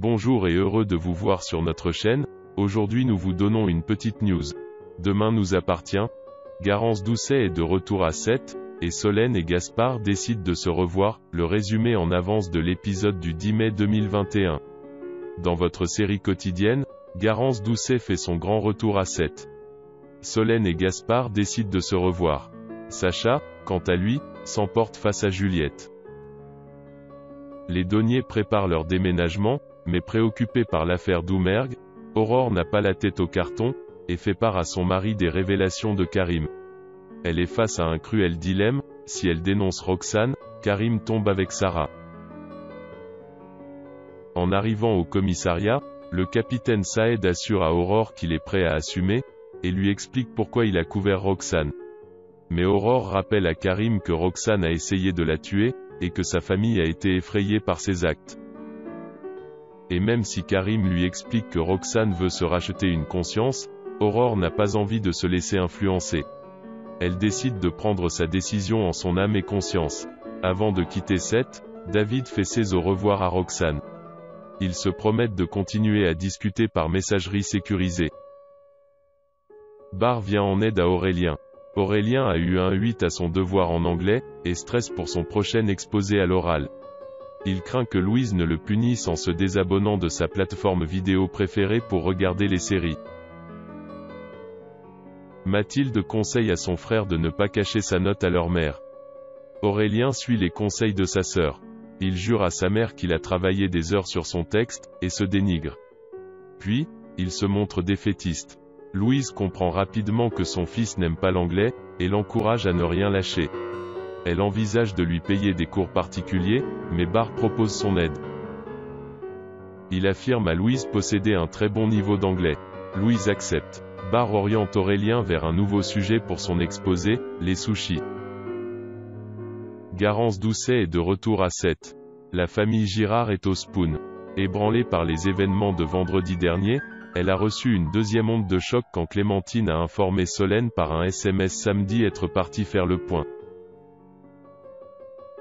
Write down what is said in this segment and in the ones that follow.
Bonjour et heureux de vous voir sur notre chaîne. Aujourd'hui nous vous donnons une petite news. Demain nous appartient. Garance Doucet est de retour à 7, et Solène et Gaspard décident de se revoir, le résumé en avance de l'épisode du 10 mai 2021. Dans votre série quotidienne, Garance Doucet fait son grand retour à 7. Solène et Gaspard décident de se revoir. Sacha, quant à lui, s'emporte face à Juliette. Les Daunier préparent leur déménagement, mais préoccupée par l'affaire Doumergue, Aurore n'a pas la tête au carton, et fait part à son mari des révélations de Karim. Elle est face à un cruel dilemme, si elle dénonce Roxane, Karim tombe avec Sarah. En arrivant au commissariat, le capitaine Saed assure à Aurore qu'il est prêt à assumer, et lui explique pourquoi il a couvert Roxane. Mais Aurore rappelle à Karim que Roxane a essayé de la tuer, et que sa famille a été effrayée par ses actes. Et même si Karim lui explique que Roxane veut se racheter une conscience, Aurore n'a pas envie de se laisser influencer. Elle décide de prendre sa décision en son âme et conscience. Avant de quitter Sète, David fait ses au revoir à Roxane. Ils se promettent de continuer à discuter par messagerie sécurisée. Barre vient en aide à Aurélien. Aurélien a eu un 8 à son devoir en anglais, et stresse pour son prochain exposé à l'oral. Il craint que Louise ne le punisse en se désabonnant de sa plateforme vidéo préférée pour regarder les séries. Mathilde conseille à son frère de ne pas cacher sa note à leur mère. Aurélien suit les conseils de sa sœur. Il jure à sa mère qu'il a travaillé des heures sur son texte, et se dénigre. Puis, il se montre défaitiste. Louise comprend rapidement que son fils n'aime pas l'anglais, et l'encourage à ne rien lâcher. Elle envisage de lui payer des cours particuliers, mais Barre propose son aide. Il affirme à Louise posséder un très bon niveau d'anglais. Louise accepte. Barre oriente Aurélien vers un nouveau sujet pour son exposé, les sushis. Garance Doucet est de retour à 7. La famille Girard est au Spoon. Ébranlée par les événements de vendredi dernier, elle a reçu une deuxième onde de choc quand Clémentine a informé Solène par un SMS samedi être partie faire le point.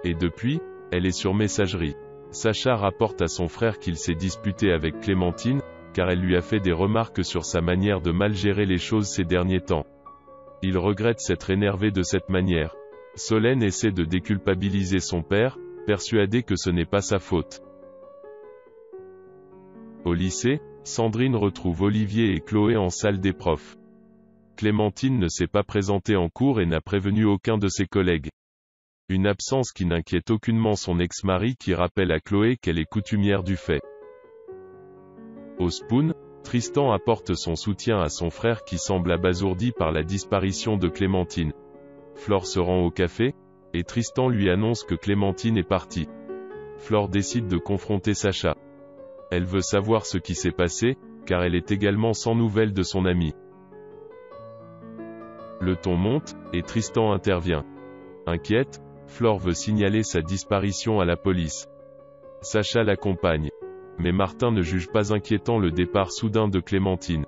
Et depuis, elle est sur messagerie. Sacha rapporte à son frère qu'il s'est disputé avec Clémentine, car elle lui a fait des remarques sur sa manière de mal gérer les choses ces derniers temps. Il regrette s'être énervé de cette manière. Solène essaie de déculpabiliser son père, persuadée que ce n'est pas sa faute. Au lycée, Sandrine retrouve Olivier et Chloé en salle des profs. Clémentine ne s'est pas présentée en cours et n'a prévenu aucun de ses collègues. Une absence qui n'inquiète aucunement son ex-mari qui rappelle à Chloé qu'elle est coutumière du fait. Au Spoon, Tristan apporte son soutien à son frère qui semble abasourdi par la disparition de Clémentine. Flore se rend au café, et Tristan lui annonce que Clémentine est partie. Flore décide de confronter Sacha. Elle veut savoir ce qui s'est passé, car elle est également sans nouvelles de son ami. Le ton monte, et Tristan intervient. Inquiète, Flore veut signaler sa disparition à la police. Sacha l'accompagne. Mais Martin ne juge pas inquiétant le départ soudain de Clémentine.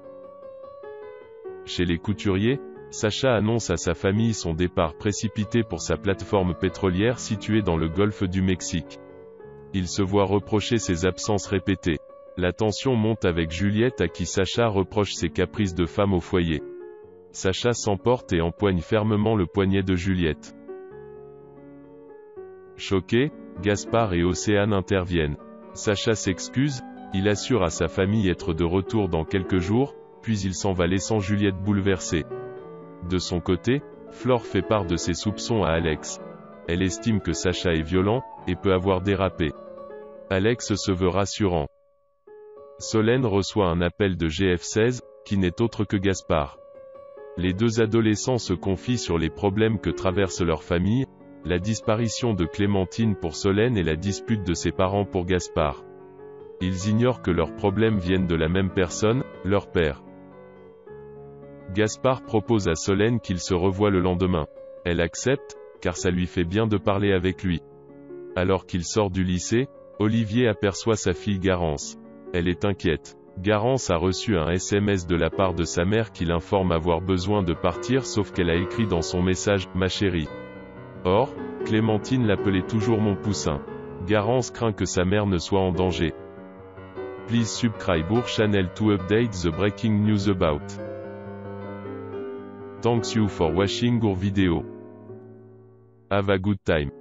Chez les couturiers, Sacha annonce à sa famille son départ précipité pour sa plateforme pétrolière située dans le golfe du Mexique. Il se voit reprocher ses absences répétées. La tension monte avec Juliette à qui Sacha reproche ses caprices de femme au foyer. Sacha s'emporte et empoigne fermement le poignet de Juliette. Choqués, Gaspard et Océane interviennent. Sacha s'excuse, il assure à sa famille être de retour dans quelques jours, puis il s'en va laissant Juliette bouleversée. De son côté, Flore fait part de ses soupçons à Alex. Elle estime que Sacha est violent, et peut avoir dérapé. Alex se veut rassurant. Solène reçoit un appel de GF16, qui n'est autre que Gaspard. Les deux adolescents se confient sur les problèmes que traverse leur famille, la disparition de Clémentine pour Solène et la dispute de ses parents pour Gaspard. Ils ignorent que leurs problèmes viennent de la même personne, leur père. Gaspard propose à Solène qu'ils se revoient le lendemain. Elle accepte, car ça lui fait bien de parler avec lui. Alors qu'il sort du lycée, Olivier aperçoit sa fille Garance. Elle est inquiète. Garance a reçu un SMS de la part de sa mère qui l'informe avoir besoin de partir sauf qu'elle a écrit dans son message « Ma chérie ». Or, Clémentine l'appelait toujours mon poussin. Garance craint que sa mère ne soit en danger. Please subscribe our channel to update the breaking news about. Thanks you for watching our video. Have a good time.